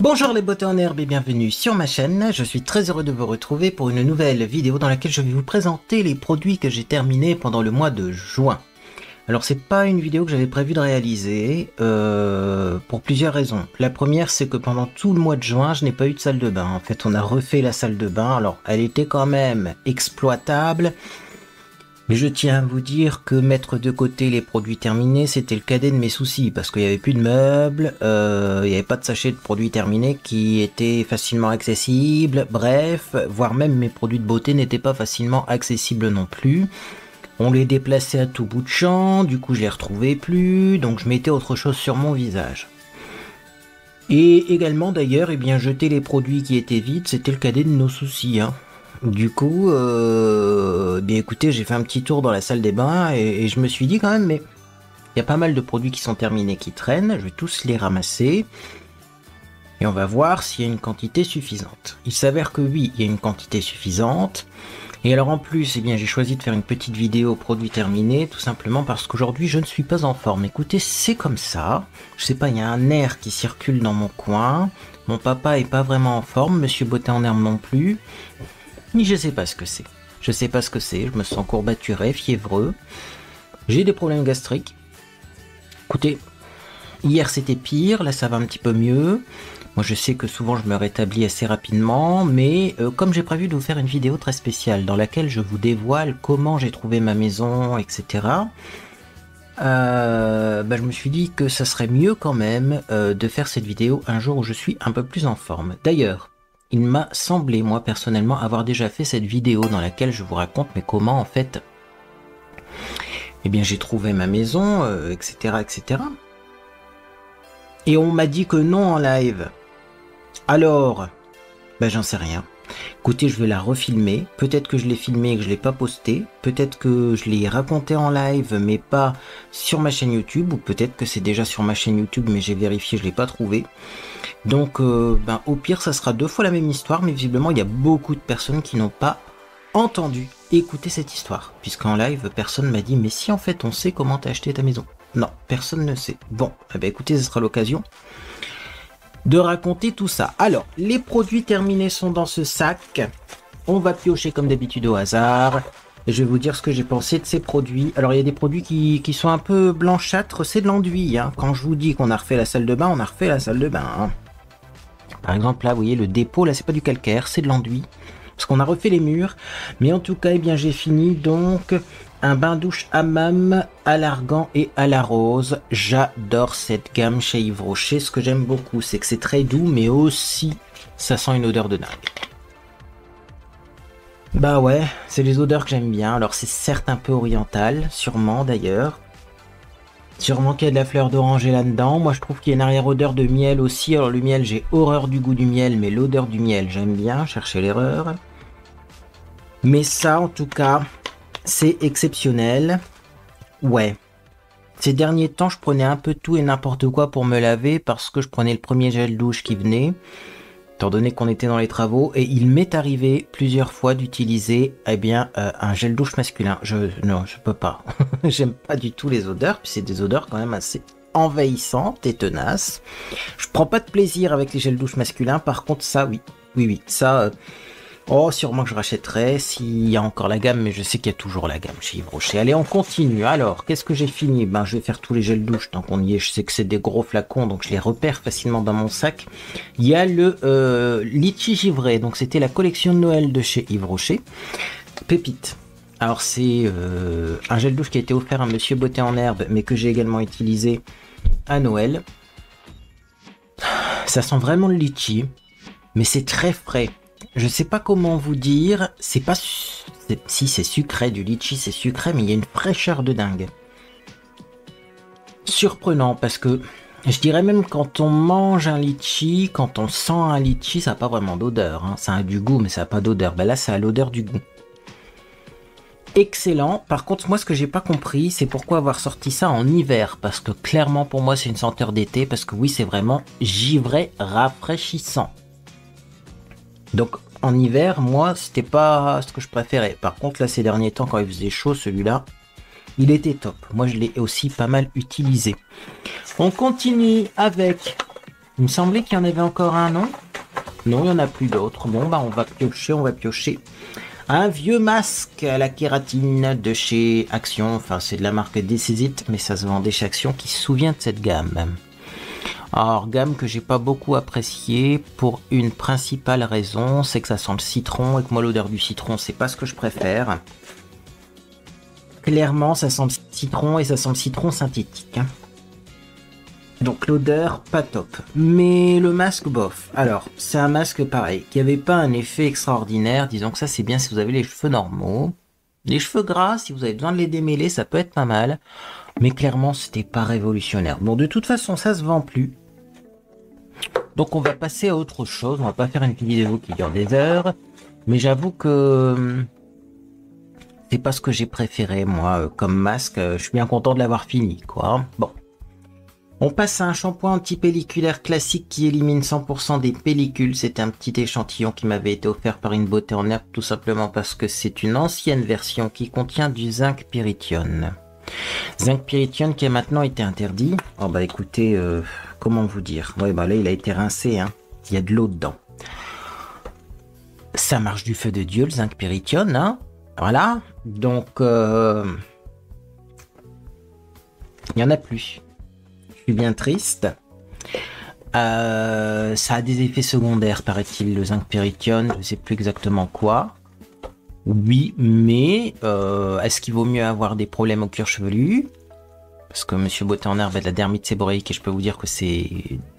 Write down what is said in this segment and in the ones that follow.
Bonjour les beautés en herbe et bienvenue sur ma chaîne. Je suis très heureux de vous retrouver pour une nouvelle vidéo dans laquelle je vais vous présenter les produits que j'ai terminés pendant le mois de juin. Alors c'est pas une vidéo que j'avais prévu de réaliser pour plusieurs raisons. La première, c'est que pendant tout le mois de juin je n'ai pas eu de salle de bain. En fait on a refait la salle de bain, alors elle était quand même exploitable. Mais je tiens à vous dire que mettre de côté les produits terminés, c'était le cadet de mes soucis, parce qu'il n'y avait plus de meubles, il n'y avait pas de sachets de produits terminés qui étaient facilement accessibles, bref, voire même mes produits de beauté n'étaient pas facilement accessibles non plus. On les déplaçait à tout bout de champ, du coup je les retrouvais plus, donc je mettais autre chose sur mon visage. Et également d'ailleurs, jeter les produits qui étaient vides, c'était le cadet de nos soucis, hein. Du coup, bien écoutez, j'ai fait un petit tour dans la salle des bains et je me suis dit quand même, mais il y a pas mal de produits qui sont terminés, qui traînent, je vais tous les ramasser et on va voir s'il y a une quantité suffisante. Il s'avère que oui, il y a une quantité suffisante. Et alors en plus, j'ai choisi de faire une petite vidéo produits terminés, tout simplement parce qu'aujourd'hui je ne suis pas en forme. Écoutez, c'est comme ça, je sais pas, il y a un air qui circule dans mon coin, mon papa est pas vraiment en forme, monsieur Beauté en herbe non plus. Ni je sais pas ce que c'est. Je sais pas ce que c'est. Je me sens courbaturé, fiévreux. J'ai des problèmes gastriques. Écoutez, hier c'était pire, là ça va un petit peu mieux. Moi je sais que souvent je me rétablis assez rapidement, mais comme j'ai prévu de vous faire une vidéo très spéciale dans laquelle je vous dévoile comment j'ai trouvé ma maison, etc. Je me suis dit que ça serait mieux quand même de faire cette vidéo un jour où je suis un peu plus en forme. D'ailleurs, il m'a semblé, moi personnellement, avoir déjà fait cette vidéo dans laquelle je vous raconte mais comment en fait, j'ai trouvé ma maison, etc., etc. Et on m'a dit que non en live. Alors, j'en sais rien. Écoutez, je vais la refilmer. Peut-être que je l'ai filmé et que je l'ai pas posté. Peut-être que je l'ai raconté en live, mais pas sur ma chaîne YouTube. Ou peut-être que c'est déjà sur ma chaîne YouTube, mais j'ai vérifié, je l'ai pas trouvé. Donc, au pire, ça sera deux fois la même histoire, mais visiblement, il y a beaucoup de personnes qui n'ont pas entendu écouter cette histoire. Puisqu'en live, personne m'a dit, mais si en fait, on sait comment t'as acheté ta maison. Non, personne ne sait. Bon, écoutez, ce sera l'occasion de raconter tout ça. Alors, les produits terminés sont dans ce sac. On va piocher comme d'habitude au hasard. Et je vais vous dire ce que j'ai pensé de ces produits. Alors, il y a des produits qui sont un peu blanchâtres. C'est de l'enduit, hein. Quand je vous dis qu'on a refait la salle de bain, on a refait la salle de bain, hein. Par exemple, là, vous voyez, le dépôt, là, c'est pas du calcaire, c'est de l'enduit. Parce qu'on a refait les murs. Mais en tout cas, j'ai fini donc un bain-douche hammam à l'argan et à la rose. J'adore cette gamme chez Yves Rocher. Ce que j'aime beaucoup, c'est que c'est très doux, mais aussi, ça sent une odeur de dingue. Bah ouais, c'est les odeurs que j'aime bien. Alors c'est certes un peu oriental, sûrement d'ailleurs. Sûrement qu'il y a de la fleur d'oranger là-dedans. Moi je trouve qu'il y a une arrière-odeur de miel aussi. Alors le miel, j'ai horreur du goût du miel, mais l'odeur du miel, j'aime bien, chercher l'erreur. Mais ça, en tout cas, c'est exceptionnel. Ouais. Ces derniers temps, je prenais un peu tout et n'importe quoi pour me laver parce que je prenais le premier gel douche qui venait, étant donné qu'on était dans les travaux, et il m'est arrivé plusieurs fois d'utiliser un gel douche masculin. Non, je peux pas. J'aime pas du tout les odeurs, puis c'est des odeurs quand même assez envahissantes et tenaces. Je prends pas de plaisir avec les gels douche masculins, par contre ça oui. Oui, ça... Oh, sûrement que je rachèterai s'il y a encore la gamme, mais je sais qu'il y a toujours la gamme chez Yves Rocher. Allez, on continue. Alors, qu'est-ce que j'ai fini? Je vais faire tous les gels douche tant qu'on y est. Je sais que c'est des gros flacons, donc je les repère facilement dans mon sac. Il y a le litchi givré, donc c'était la collection de Noël de chez Yves Rocher. Pépite. Alors, c'est un gel douche qui a été offert à monsieur Beauté en herbe, mais que j'ai également utilisé à Noël. Ça sent vraiment le litchi, mais c'est très frais. Je sais pas comment vous dire, si c'est sucré, du litchi c'est sucré, mais il y a une fraîcheur de dingue. Surprenant parce que je dirais même quand on mange un litchi, quand on sent un litchi, ça n'a pas vraiment d'odeur, hein. Ça a du goût mais ça n'a pas d'odeur. Là ça a l'odeur du goût. Excellent. Par contre moi ce que j'ai pas compris c'est pourquoi avoir sorti ça en hiver, parce que clairement pour moi c'est une senteur d'été, parce que oui c'est vraiment givré rafraîchissant. Donc en hiver, moi, c'était pas ce que je préférais. Par contre, là, ces derniers temps, quand il faisait chaud, celui-là, il était top. Moi, je l'ai aussi pas mal utilisé. On continue avec Il me semblait qu'il y en avait encore un, non? Non, il n'y en a plus d'autres. Bon, bah on va piocher. Un vieux masque à la kératine de chez Action. Enfin, c'est de la marque Decizit, mais ça se vendait chez Action qui se souvient de cette gamme. Alors, gamme que j'ai pas beaucoup appréciée pour une principale raison, c'est que ça sent le citron et que moi l'odeur du citron, c'est pas ce que je préfère. Clairement, ça sent le citron et ça sent le citron synthétique. Donc l'odeur, pas top. Mais le masque, bof. Alors, c'est un masque pareil, qui avait pas un effet extraordinaire. Disons que ça, c'est bien si vous avez les cheveux normaux. Les cheveux gras, si vous avez besoin de les démêler, ça peut être pas mal. Mais clairement, c'était pas révolutionnaire. Bon, de toute façon, ça se vend plus. Donc on va passer à autre chose. On va pas faire une vidéo qui dure des heures. Mais j'avoue que c'est pas ce que j'ai préféré, moi, comme masque. Je suis bien content de l'avoir fini, quoi. Bon. On passe à un shampoing anti-pelliculaire classique qui élimine 100% des pellicules. C'est un petit échantillon qui m'avait été offert par une beauté en herbe, tout simplement parce que c'est une ancienne version qui contient du zinc pyrithione. Zinc pyrithione qui a maintenant été interdit. Oh bah écoutez, comment vous dire? Ouais bah là il a été rincé, hein. Il y a de l'eau dedans. Ça marche du feu de Dieu le zinc pyrithione, hein. Voilà. Donc il n'y en a plus. Je suis bien triste. Ça a des effets secondaires, paraît-il, le zinc pyrithione. Je ne sais plus exactement quoi. Oui, mais est-ce qu'il vaut mieux avoir des problèmes au cuir chevelu? Parce que Monsieur Beauté en herbe a de la dermite séborréique et je peux vous dire que c'est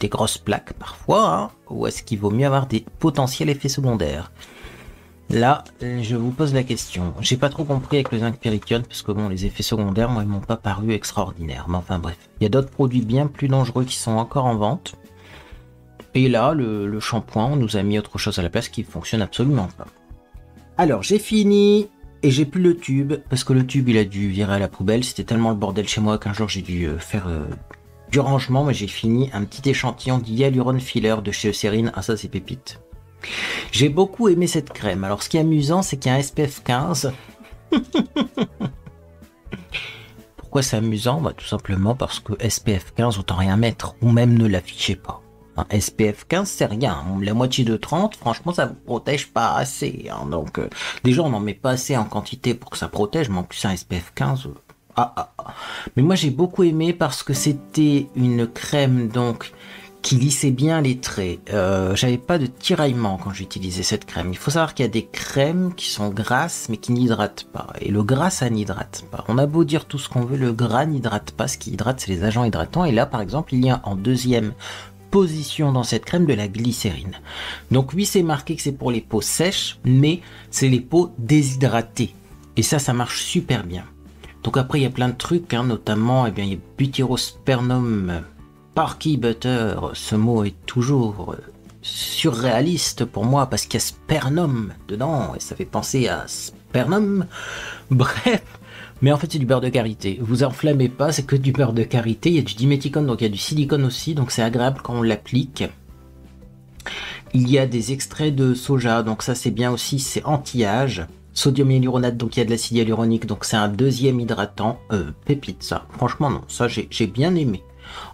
des grosses plaques parfois. Hein. Ou est-ce qu'il vaut mieux avoir des potentiels effets secondaires? Là, je vous pose la question. J'ai pas trop compris avec le zinc pyrithione parce que bon, les effets secondaires, moi, ils m'ont pas paru extraordinaires. Mais enfin bref, il y a d'autres produits bien plus dangereux qui sont encore en vente. Et là, le shampoing, on nous a mis autre chose à la place qui fonctionne absolument pas. Alors, j'ai fini et j'ai plus le tube parce que le tube, il a dû virer à la poubelle. C'était tellement le bordel chez moi qu'un jour, j'ai dû faire du rangement. Mais j'ai fini un petit échantillon d'Hyaluron Filler de chez Eucérine. Ah, ça, c'est pépite. J'ai beaucoup aimé cette crème. Alors ce qui est amusant, c'est qu'il y a un SPF 15. Pourquoi c'est amusant? Bah, tout simplement parce que SPF 15, autant rien mettre. Ou même ne l'affichez pas. Un SPF 15, c'est rien. La moitié de 30, franchement, ça vous protège pas assez. Hein. Donc déjà, on n'en met pas assez en quantité pour que ça protège. Mais en plus, un SPF 15... Mais moi, j'ai beaucoup aimé parce que c'était une crème, donc... qui lissait bien les traits. J'avais pas de tiraillement quand j'utilisais cette crème. Il faut savoir qu'il y a des crèmes qui sont grasses mais qui n'hydratent pas. Et le gras, ça n'hydrate pas. On a beau dire tout ce qu'on veut, le gras n'hydrate pas. Ce qui hydrate, c'est les agents hydratants. Et là, par exemple, il y a en deuxième position dans cette crème de la glycérine. Donc oui, c'est marqué que c'est pour les peaux sèches, mais c'est les peaux déshydratées. Et ça marche super bien. Donc après, il y a plein de trucs, hein, notamment, il y a Butyrospermum Parky Butter, ce mot est toujours surréaliste pour moi parce qu'il y a Spernum dedans et ça fait penser à Spernum. Bref, mais en fait c'est du beurre de karité. Vous enflammez pas, c'est que du beurre de karité. Il y a du diméthicone, donc il y a du silicone aussi, donc c'est agréable quand on l'applique. Il y a des extraits de soja, donc ça c'est bien aussi, c'est anti-âge. Sodium hyaluronate, donc il y a de l'acide hyaluronique, donc c'est un deuxième hydratant. Pépite ça, franchement non, ça j'ai bien aimé.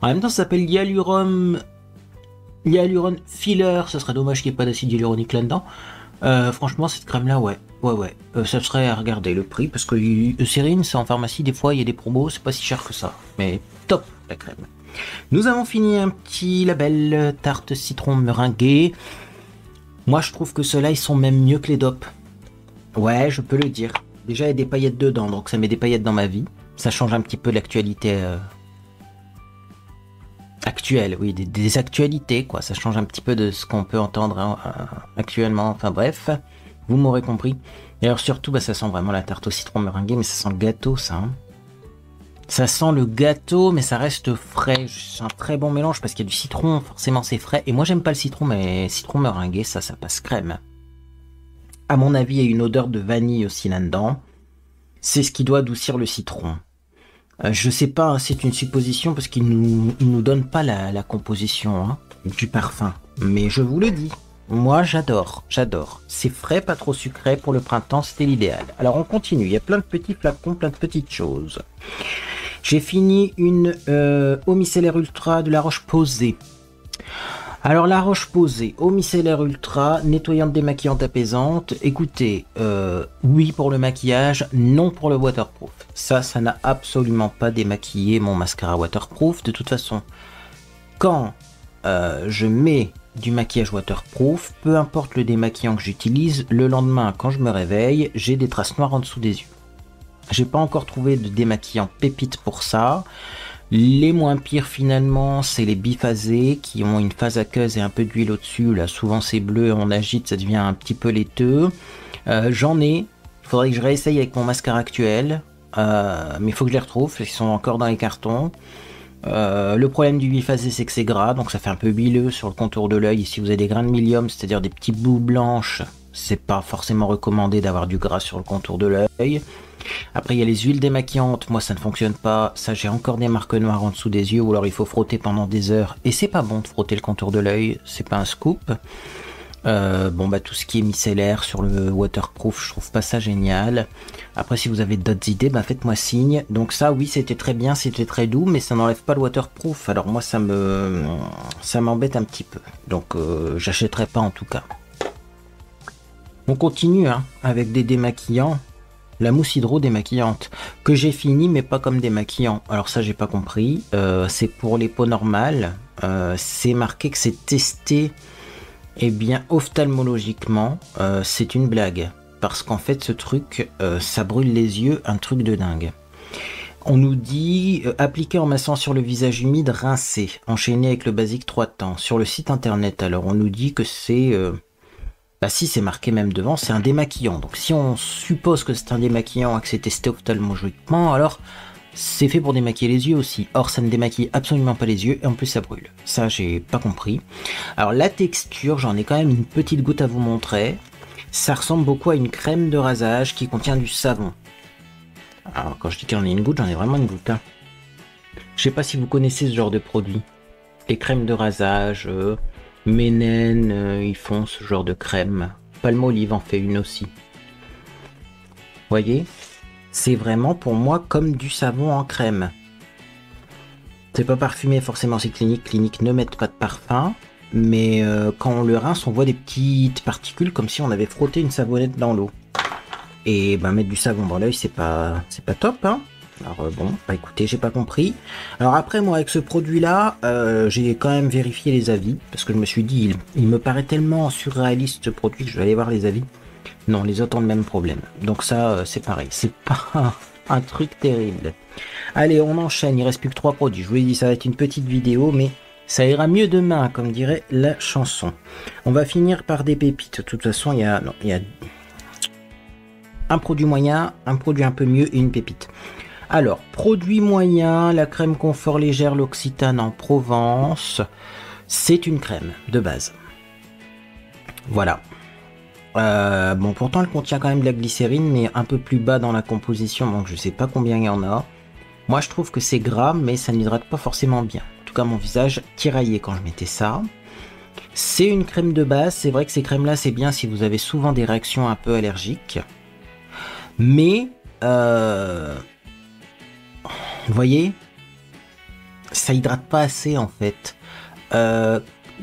En même temps, ça s'appelle Hyaluron Filler. Ce serait dommage qu'il n'y ait pas d'acide hyaluronique là-dedans. Franchement, cette crème-là, ouais. Ça serait à regarder le prix parce que Eucérine, c'est en pharmacie. Des fois, il y a des promos. C'est pas si cher que ça. Mais top, la crème. Nous avons fini un petit label tarte citron meringuée. Moi, je trouve que ceux-là, ils sont même mieux que les dopes. Ouais, je peux le dire. Déjà, il y a des paillettes dedans, donc ça met des paillettes dans ma vie. Ça change un petit peu l'actualité. Actuelle, oui, des actualités, quoi. Ça change un petit peu de ce qu'on peut entendre actuellement. Enfin bref, vous m'aurez compris. Et alors surtout, ça sent vraiment la tarte au citron meringuée, mais ça sent le gâteau, ça. Hein. Ça sent le gâteau, mais ça reste frais. C'est un très bon mélange parce qu'il y a du citron, forcément c'est frais. Et moi j'aime pas le citron, mais citron meringué, ça passe crème. À mon avis, il y a une odeur de vanille aussi là-dedans. C'est ce qui doit adoucir le citron. Je sais pas, hein, c'est une supposition parce qu'il nous donne pas la composition hein, du parfum. Mais je vous le dis, moi j'adore. C'est frais, pas trop sucré pour le printemps, c'était l'idéal. Alors on continue, il y a plein de petits flacons, plein de petites choses. J'ai fini une Eau Micellaire Ultra de La Roche-Posay. Alors la roche posée, eau micellaire ultra, nettoyante démaquillante apaisante. Écoutez, oui pour le maquillage, non pour le waterproof. Ça n'a absolument pas démaquillé mon mascara waterproof. De toute façon, quand je mets du maquillage waterproof, peu importe le démaquillant que j'utilise, le lendemain quand je me réveille, j'ai des traces noires en dessous des yeux. J'ai pas encore trouvé de démaquillant pépite pour ça. Les moins pires finalement, c'est les biphasés qui ont une phase aqueuse et un peu d'huile au-dessus. Là, souvent c'est bleu, on agite, ça devient un petit peu laiteux. J'en ai. Il faudrait que je réessaye avec mon mascara actuel, mais il faut que je les retrouve. Ils sont encore dans les cartons. Le problème du biphasé, c'est que c'est gras, donc ça fait un peu huileux sur le contour de l'œil. Et si vous avez des grains de milium, c'est-à-dire des petits bouts blanches, c'est pas forcément recommandé d'avoir du gras sur le contour de l'œil. Après, il y a les huiles démaquillantes. Moi, ça ne fonctionne pas. Ça, j'ai encore des marques noires en dessous des yeux, ou alors il faut frotter pendant des heures. Et c'est pas bon de frotter le contour de l'œil. C'est pas un scoop. Tout ce qui est micellaire sur le waterproof, je trouve pas ça génial. Après, si vous avez d'autres idées, faites-moi signe. Donc ça, oui, c'était très bien, c'était très doux, mais ça n'enlève pas le waterproof. Alors moi, ça m'embête un petit peu. Donc, j'achèterai pas en tout cas. On continue avec des démaquillants. La mousse hydro démaquillante, que j'ai fini mais pas comme démaquillant. Alors ça j'ai pas compris, c'est pour les peaux normales, c'est marqué que c'est testé, eh bien ophtalmologiquement, c'est une blague. Parce qu'en fait ce truc, ça brûle les yeux, un truc de dingue. On nous dit, appliquer en massant sur le visage humide, rincer, enchaîner avec le basique 3 temps. Sur le site internet, alors on nous dit que c'est... si c'est marqué même devant, c'est un démaquillant. Donc si on suppose que c'est un démaquillant et que c'est testé ophtalmologiquement, alors c'est fait pour démaquiller les yeux aussi. Or ça ne démaquille absolument pas les yeux et en plus ça brûle. Ça j'ai pas compris. Alors la texture, j'en ai quand même une petite goutte à vous montrer. Ça ressemble beaucoup à une crème de rasage qui contient du savon. Alors quand je dis qu'il y en a une goutte, j'en ai vraiment une goutte. Je sais pas si vous connaissez ce genre de produit. Les crèmes de rasage... Ménène, ils font ce genre de crème. Palmolive en fait une aussi. Voyez, c'est vraiment pour moi comme du savon en crème. C'est pas parfumé forcément, c'est Clinique. Clinique ne mettent pas de parfum, mais quand on le rince, on voit des petites particules comme si on avait frotté une savonnette dans l'eau. Et mettre du savon dans l'œil, c'est pas top, hein. Alors écoutez, j'ai pas compris. Alors après moi avec ce produit là, j'ai quand même vérifié les avis parce que je me suis dit il me paraît tellement surréaliste ce produit que je vais aller voir les avis. Non, les autres ont le même problème. Donc ça c'est pareil, c'est pas un truc terrible. Allez, on enchaîne, il reste plus que 3 produits. Je vous l'ai dit, ça va être une petite vidéo, mais ça ira mieux demain, comme dirait la chanson. On va finir par des pépites. De toute façon, il y a un produit moyen, un produit un peu mieux et une pépite. Alors, produit moyen, la crème confort légère, l'Occitane en Provence. C'est une crème de base. Voilà. Pourtant, elle contient quand même de la glycérine, mais un peu plus bas dans la composition, donc je sais pas combien il y en a. Moi, je trouve que c'est gras, mais ça n'hydrate pas forcément bien. En tout cas, mon visage tiraillait quand je mettais ça. C'est une crème de base. C'est vrai que ces crèmes-là, c'est bien si vous avez souvent des réactions un peu allergiques. Mais... vous voyez, ça hydrate pas assez en fait.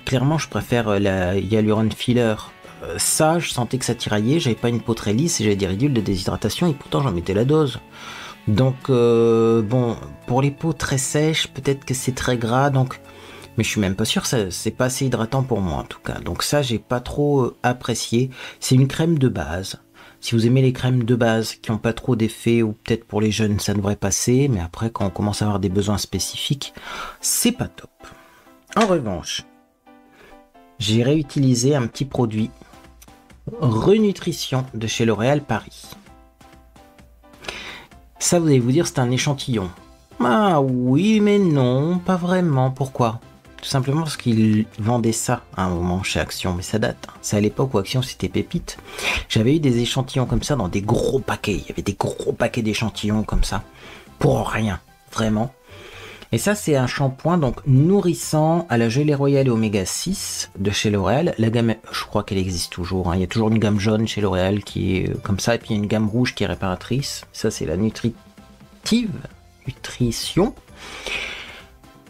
Clairement, je préfère la Hyaluron Filler. Ça, je sentais que ça tiraillait, j'avais pas une peau très lisse et j'avais des ridules de déshydratation et pourtant j'en mettais la dose. Donc pour les peaux très sèches, peut-être que c'est très gras, donc... Mais je suis même pas sûr, c'est pas assez hydratant pour moi en tout cas. Donc ça, j'ai pas trop apprécié. C'est une crème de base. Si vous aimez les crèmes de base qui n'ont pas trop d'effet, ou peut-être pour les jeunes ça devrait passer, mais après quand on commence à avoir des besoins spécifiques, c'est pas top. En revanche, j'ai réutilisé un petit produit Renutrition de chez L'Oréal Paris. Ça vous allez vous dire c'est un échantillon. Ah oui mais non, pas vraiment. Pourquoi ? Tout simplement parce qu'ils vendaient ça à un moment chez Action, mais ça date. C'est à l'époque où Action c'était pépite. J'avais eu des échantillons comme ça dans des gros paquets. Il y avait des gros paquets d'échantillons comme ça. Pour rien, vraiment. Et ça c'est un shampoing donc nourrissant à la gelée royale et oméga 6 de chez L'Oréal. La gamme, je crois qu'elle existe toujours. Il y a toujours une gamme jaune chez L'Oréal qui est comme ça. Et puis il y a une gamme rouge qui est réparatrice. Ça c'est la nutrition.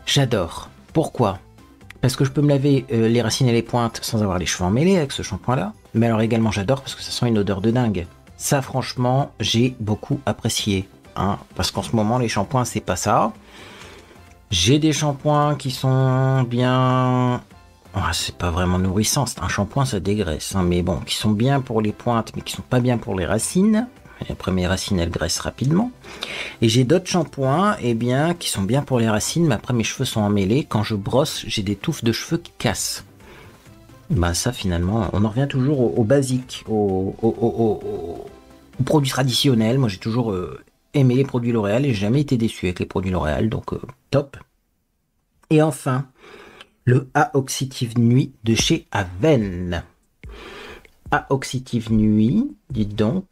J'adore. Pourquoi ? Parce que je peux me laver les racines et les pointes sans avoir les cheveux emmêlés avec ce shampoing-là. Mais alors également, j'adore parce que ça sent une odeur de dingue. Ça, franchement, j'ai beaucoup apprécié. Hein, parce qu'en ce moment, les shampoings, c'est pas ça. J'ai des shampoings qui sont bien... Oh, c'est pas vraiment nourrissant, c'est un shampoing, ça dégraisse. Hein, mais bon, qui sont bien pour les pointes, mais qui sont pas bien pour les racines. Et après, mes racines, elles graissent rapidement. Et j'ai d'autres shampoings, eh bien, qui sont bien pour les racines, mais après, mes cheveux sont emmêlés. Quand je brosse, j'ai des touffes de cheveux qui cassent. Bah ça, finalement, on en revient toujours au basique, aux produits traditionnels. Moi, j'ai toujours aimé les produits L'Oréal et j'ai jamais été déçu avec les produits L'Oréal, donc top. Et enfin, le A-Oxytive Nuit de chez Aven. A-Oxytive Nuit, dites donc.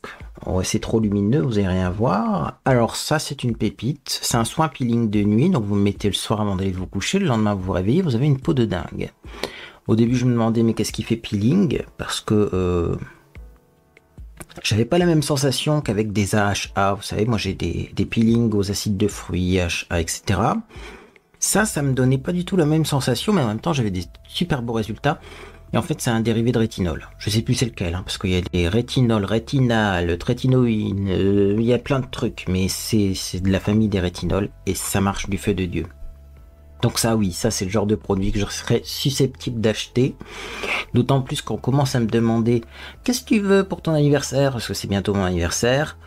Ouais, c'est trop lumineux, vous n'allez rien voir. Alors ça, c'est une pépite. C'est un soin peeling de nuit, donc vous le mettez le soir avant d'aller vous coucher. Le lendemain, vous vous réveillez, vous avez une peau de dingue. Au début, je me demandais, mais qu'est-ce qui fait peeling? Parce que j'avais pas la même sensation qu'avec des AHA. Vous savez, moi j'ai des peelings aux acides de fruits, AHA, etc. Ça me donnait pas du tout la même sensation, mais en même temps, j'avais des super beaux résultats. Et en fait, c'est un dérivé de rétinol. Je sais plus c'est lequel, hein, parce qu'il y a des rétinol, rétinal, trétinoïne, il y a plein de trucs, mais c'est de la famille des rétinols, et ça marche du feu de Dieu. Donc ça, oui, ça c'est le genre de produit que je serais susceptible d'acheter. D'autant plus qu'on commence à me demander « Qu'est-ce que tu veux pour ton anniversaire ?» Parce que c'est bientôt mon anniversaire.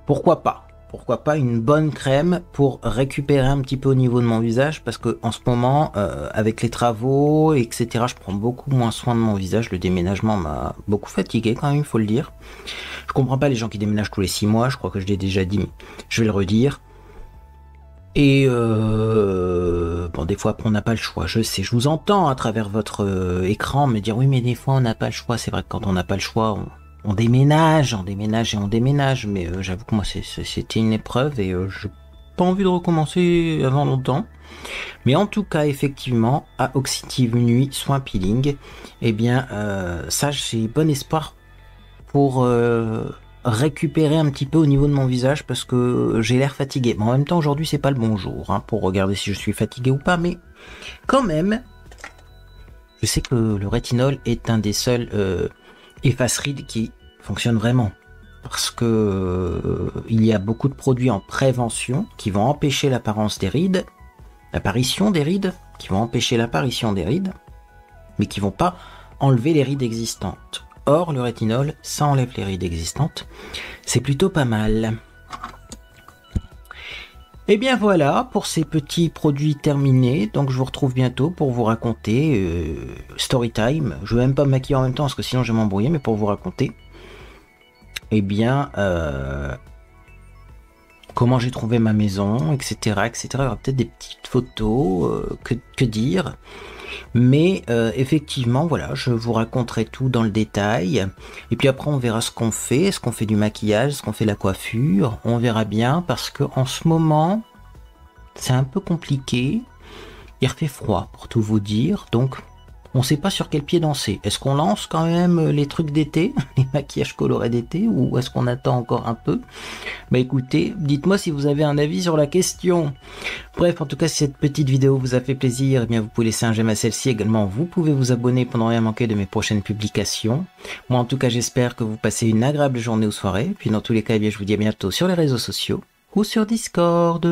Pourquoi pas? Pourquoi pas une bonne crème pour récupérer un petit peu au niveau de mon visage, parce que en ce moment, avec les travaux, etc., je prends beaucoup moins soin de mon visage. Le déménagement m'a beaucoup fatigué quand même, il faut le dire. Je comprends pas les gens qui déménagent tous les 6 mois, je crois que je l'ai déjà dit, mais je vais le redire. Et bon, des fois, on n'a pas le choix. Je sais, je vous entends à travers votre écran me dire oui, mais des fois, on n'a pas le choix. C'est vrai que quand on n'a pas le choix, on déménage, on déménage et on déménage. Mais j'avoue que moi, c'était une épreuve et j'ai pas envie de recommencer avant longtemps. Mais en tout cas, effectivement, à Oxytive Nuit, soin peeling, eh bien, ça, j'ai bon espoir pour récupérer un petit peu au niveau de mon visage parce que j'ai l'air fatigué. Mais en même temps, aujourd'hui, c'est pas le bon jour hein, pour regarder si je suis fatigué ou pas, mais quand même, je sais que le rétinol est un des seuls efface-rides qui fonctionne vraiment. Parce que il y a beaucoup de produits en prévention qui vont empêcher l'apparition des rides, qui vont empêcher l'apparition des rides, mais qui vont pas enlever les rides existantes. Or, le rétinol, ça enlève les rides existantes. C'est plutôt pas mal. Et bien voilà, pour ces petits produits terminés. Donc je vous retrouve bientôt pour vous raconter story time. Je vais même pas me maquiller en même temps parce que sinon je vais m'embrouiller, mais pour vous raconter, eh bien, comment j'ai trouvé ma maison, etc., etc. Il y aura peut-être des petites photos, que dire. Mais effectivement, voilà, je vous raconterai tout dans le détail. Et puis après, on verra ce qu'on fait. Est-ce qu'on fait du maquillage? Est-ce qu'on fait de la coiffure? On verra bien parce que en ce moment, c'est un peu compliqué. Il refait froid, pour tout vous dire. Donc, on ne sait pas sur quel pied danser. Est-ce qu'on lance quand même les trucs d'été, les maquillages colorés d'été, ou est-ce qu'on attend encore un peu? Bah écoutez, dites-moi si vous avez un avis sur la question. Bref, en tout cas, si cette petite vidéo vous a fait plaisir, eh bien vous pouvez laisser un j'aime à celle-ci. Également, vous pouvez vous abonner pour ne rien manquer de mes prochaines publications. Moi, en tout cas, j'espère que vous passez une agréable journée ou soirée. Puis dans tous les cas, eh bien, je vous dis à bientôt sur les réseaux sociaux ou sur Discord.